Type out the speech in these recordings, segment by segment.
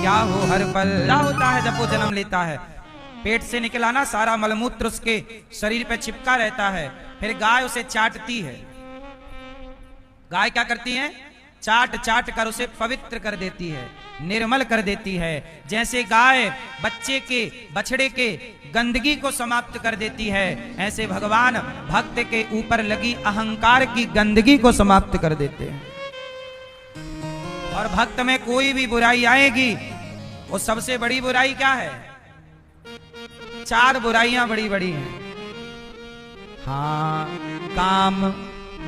क्या हो हर पल क्या होता है जब वो जन्म लेता है। पेट से निकला ना सारा मलमूत्र उसके शरीर पे चिपका रहता है, फिर गाय उसे चाटती है। गाय क्या करती है? चाट चाट कर उसे पवित्र कर देती है, निर्मल कर देती है। जैसे गाय बच्चे के बछड़े के गंदगी को समाप्त कर देती है, ऐसे भगवान भक्त के ऊपर लगी अहंकार की गंदगी को समाप्त कर देते हैं। और भक्त में कोई भी बुराई आएगी, वो सबसे बड़ी बुराई क्या है? 4 बुराइयां बड़ी बड़ी हैं। हाँ, काम,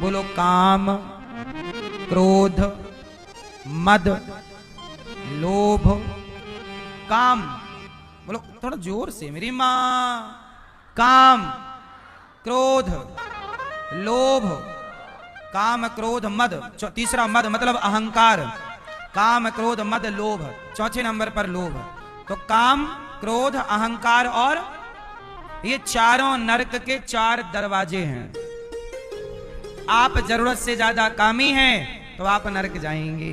बोलो काम, क्रोध, मद, लोभ, काम, बोलो थोड़ा जोर से मेरी मां। काम, क्रोध, लोभ, काम, क्रोध, मद। तीसरा मद मतलब अहंकार। काम, क्रोध, मद, लोभ। चौथे नंबर पर लोभ। तो काम, क्रोध, अहंकार और ये चारों नरक के 4 दरवाजे हैं। आप जरूरत से ज्यादा कामी हैं तो आप नरक जाएंगे,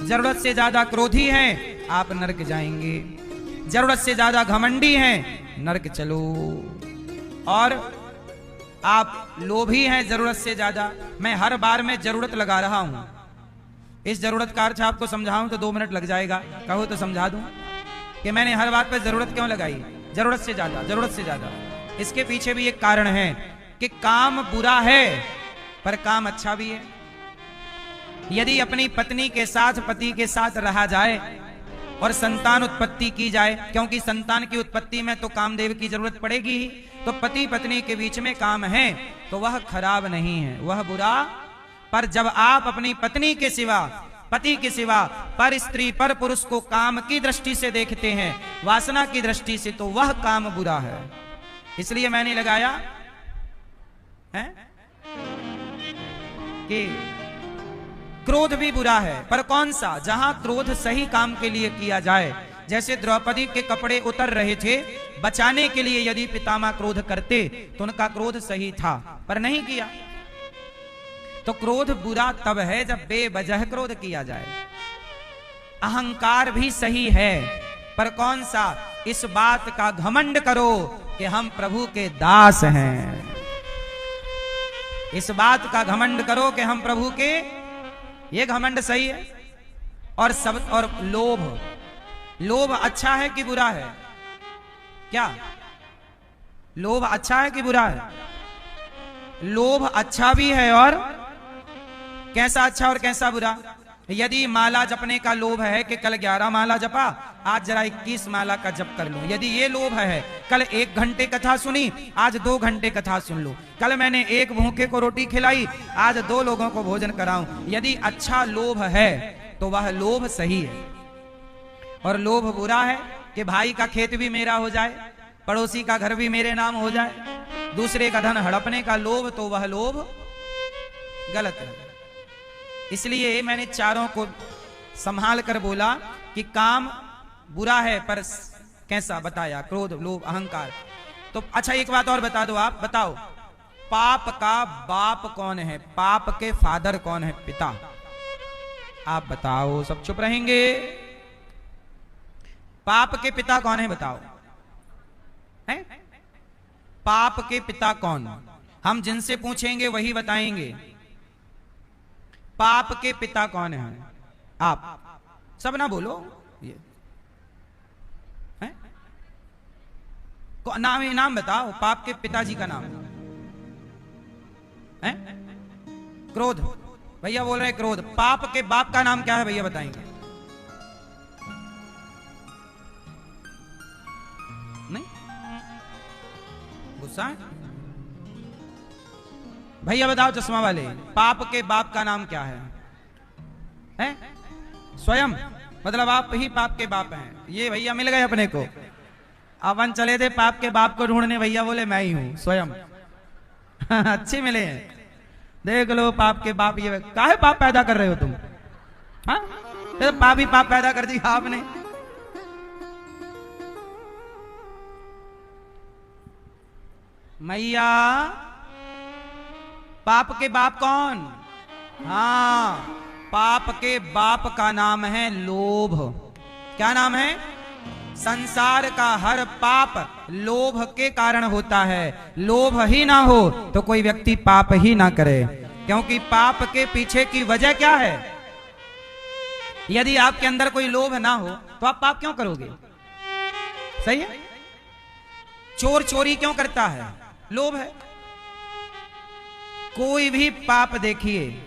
जरूरत से ज्यादा क्रोधी हैं आप नरक जाएंगे, जरूरत से ज्यादा घमंडी हैं नरक चलो, और आप लोभी हैं जरूरत से ज्यादा। मैं हर बार में जरूरत लगा रहा हूं, इस जरूरत का अर्थ आपको समझाऊं तो 2 मिनट लग जाएगा, कहो तो समझा दूं कि मैंने हर बात पे जरूरत क्यों लगाई। जरूरत से ज्यादा, जरूरत से ज्यादा। इसके पीछे भी एक कारण है कि काम बुरा है पर काम अच्छा भी है। यदि अपनी पत्नी के साथ, पति के साथ रहा जाए और संतान उत्पत्ति की जाए, क्योंकि संतान की उत्पत्ति में तो कामदेव की जरूरत पड़ेगी ही, तो पति पत्नी के बीच में काम है तो वह खराब नहीं है, वह बुरा। पर जब आप अपनी पत्नी के सिवा, पति के सिवा पर स्त्री, पर पुरुष को काम की दृष्टि से देखते हैं, वासना की दृष्टि से, तो वह काम बुरा है। इसलिए मैंने लगाया है कि क्रोध भी बुरा है, पर कौन सा? जहां क्रोध सही काम के लिए किया जाए। जैसे द्रौपदी के कपड़े उतर रहे थे, बचाने के लिए यदि पितामह क्रोध करते तो उनका क्रोध सही था, पर नहीं किया। तो क्रोध बुरा तब है जब बेवजह क्रोध किया जाए। अहंकार भी सही है, पर कौन सा? इस बात का घमंड करो कि हम प्रभु के दास हैं, इस बात का घमंड करो कि हम प्रभु के, ये घमंड सही है। और लोभ, लोभ अच्छा है कि बुरा है? क्या लोभ अच्छा है कि बुरा है? लोभ अच्छा भी है, और कैसा अच्छा और कैसा बुरा? यदि माला जपने का लोभ है कि कल 11 माला जपा, आज जरा 21 माला का जप कर लूं, यदि ये लोभ है, कल 1 घंटे कथा सुनी, आज 2 घंटे कथा सुन लो, कल मैंने 1 भूखे को रोटी खिलाई, आज 2 लोगों को भोजन कराऊं, यदि अच्छा लोभ है तो वह लोभ सही है। और लोभ बुरा है कि भाई का खेत भी मेरा हो जाए, पड़ोसी का घर भी मेरे नाम हो जाए, दूसरे का धन हड़पने का लोभ, तो वह लोभ गलत है। इसलिए मैंने चारों को संभाल कर बोला कि काम बुरा है, पर कैसा बताया? क्रोध, लोभ, अहंकार। तो अच्छा एक बात और बता दो, आप बताओ, पाप का बाप कौन है? पाप के फादर कौन है? पिता। आप बताओ, सब चुप रहेंगे। पाप के पिता कौन है? बताओ, है? पाप के पिता कौन? हम जिनसे पूछेंगे वही बताएंगे। पाप के पिता कौन है? आप सब ना बोलो, ये है? नाम बताओ, पाप के पिताजी का नाम है? क्रोध, भैया बोल रहे हैं क्रोध। पाप के बाप का नाम क्या है भैया, बताएंगे? नहीं, गुस्सा है? भैया बताओ चश्मा वाले, पाप के बाप का नाम क्या है? हैं? स्वयं, मतलब आप ही पाप के बाप हैं। ये भैया मिल गए अपने को। अपन चले थे पाप के बाप को ढूंढने, भैया बोले मैं ही हूं स्वयं। अच्छे मिले हैं, देख लो पाप के बाप। ये काहे पाप पैदा कर रहे हो तुम? हाँ, तो पाप ही पाप पैदा कर दिया आपने। मैया, पाप के बाप कौन? हाँ, पाप के बाप का नाम है लोभ। क्या नाम है? संसार का हर पाप लोभ के कारण होता है। लोभ ही ना हो तो कोई व्यक्ति पाप ही ना करे, क्योंकि पाप के पीछे की वजह क्या है? यदि आपके अंदर कोई लोभ ना हो तो आप पाप क्यों करोगे? सही है? चोर चोरी क्यों करता है? लोभ है। कोई भी पाप देखिए,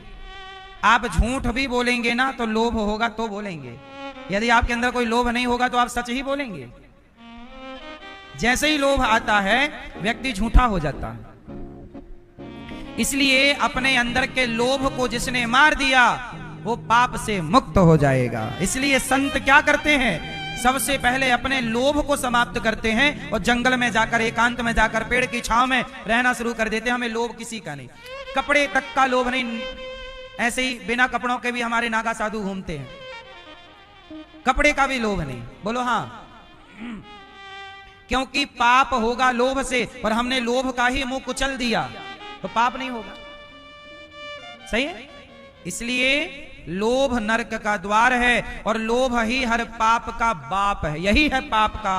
आप झूठ भी बोलेंगे ना तो लोभ होगा तो बोलेंगे। यदि आपके अंदर कोई लोभ नहीं होगा तो आप सच ही बोलेंगे। जैसे ही लोभ आता है व्यक्ति झूठा हो जाता है। इसलिए अपने अंदर के लोभ को जिसने मार दिया वो पाप से मुक्त हो जाएगा। इसलिए संत क्या करते हैं? सबसे पहले अपने लोभ को समाप्त करते हैं और जंगल में जाकर, एकांत में जाकर, पेड़ की छांव में रहना शुरू कर देते हैं। हमें लोभ किसी का नहीं, कपड़े तक का लोभ नहीं। ऐसे ही बिना कपड़ों के भी हमारे नागा साधु घूमते हैं, कपड़े का भी लोभ नहीं। बोलो हाँ। क्योंकि पाप होगा लोभ से, पर हमने लोभ का ही मुंह कुचल दिया तो पाप नहीं होगा। सही है? इसलिए लोभ नरक का द्वार है और लोभ ही हर पाप का बाप है। यही है पाप का